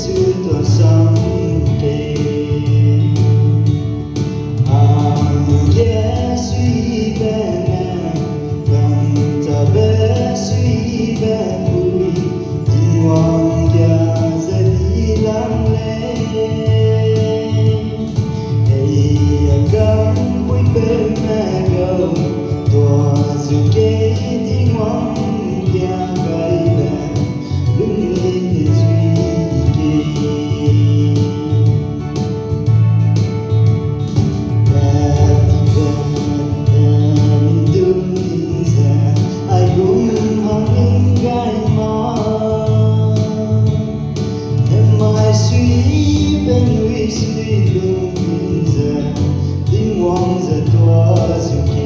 Chúa tôi sống kề suy về nè gần ta bé suy về vui tình hoàng gia sẽ đi lắng lẽ hey cầm vui bên mẹ gầu tòa dù kế tình hoàng gia gây bền đứng lên suy kê suy bên núi suy lung giờ tiếng hoàng giờ tua dù